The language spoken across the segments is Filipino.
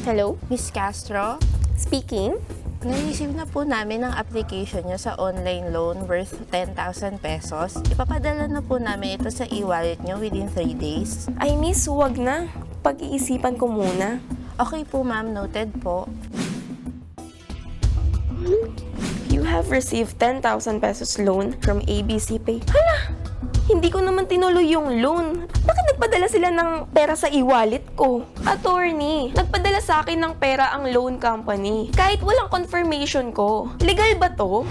Hello? Miss Castro, Speaking? na-receive na po namin ang application nyo sa online loan worth 10,000 pesos. Ipapadala na po namin ito sa e-wallet nyo within 3 days. Ay, miss, huwag na. Pag-iisipan ko muna. Okay po ma'am, noted po. You have received 10,000 pesos loan from ABC Pay. Hala! Hindi ko naman tinuloy yung loan. Bakit nagpadala sila ng pera sa e-wallet ko? Attorney, nagpadala sa akin ng pera ang loan company. Kahit walang confirmation ko. Legal ba to?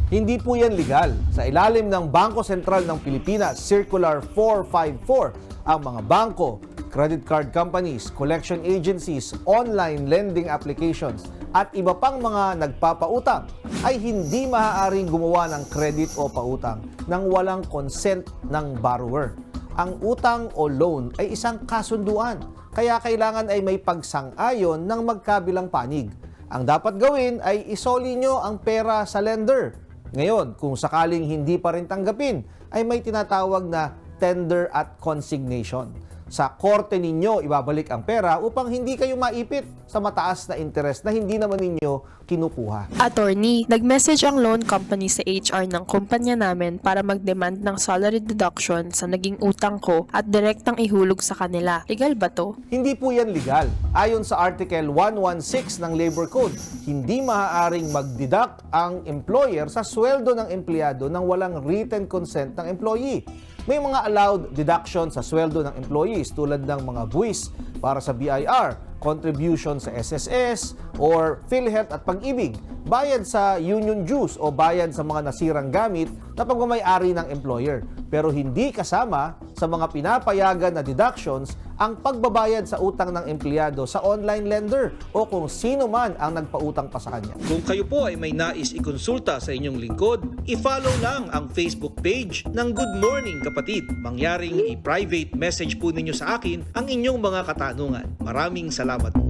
Hindi po yan legal. Sa ilalim ng Bangko Sentral ng Pilipinas, Circular 454, ang mga bangko, credit card companies, collection agencies, online lending applications, at iba pang mga nagpapautang ay hindi maaaring gumawa ng credit o pautang nang walang consent ng borrower. Ang utang o loan ay isang kasunduan, kaya kailangan ay may pagsang-ayon ng magkabilang panig. Ang dapat gawin ay isoli nyo ang pera sa lender. Ngayon, kung sakaling hindi pa rin tanggapin, ay may tinatawag na tender at consignation. Sa korte ninyo ibabalik ang pera upang hindi kayo maipit sa mataas na interes na hindi naman ninyo kinukuha. Attorney, nag-message ang loan company sa HR ng kumpanya namin para mag-demand ng salary deduction sa naging utang ko at direktang ihulog sa kanila. Legal ba to? Hindi po yan legal. Ayon sa Article 116 ng Labor Code, hindi maaaring mag-deduct ang employer sa sweldo ng empleyado nang walang written consent ng employee. May mga allowed deduction sa sweldo ng employees tulad ng mga buwis para sa BIR, contribution sa SSS or PhilHealth at Pag-ibig, bayad sa union dues o bayad sa mga nasirang gamit na pagmamay-ari ng employer. Pero hindi kasama sa mga pinapayagan na deductions ang pagbabayad sa utang ng empleyado sa online lender o kung sino man ang nagpautang pa sa kanya. Kung kayo po ay may nais ikonsulta sa inyong lingkod, i-follow lang ang Facebook page ng Good Morning Kapatid. Mangyaring i-private message po ninyo sa akin ang inyong mga katanungan. Maraming salamat po.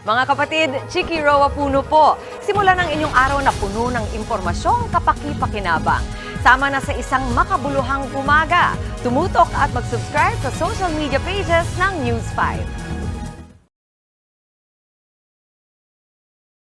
Mga kapatid, Chiki Roa Puno po. Simulan ang inyong araw na puno ng impormasyong kapaki-pakinabang. Sama na sa isang makabuluhang umaga. Tumutok at mag-subscribe sa social media pages ng News 5.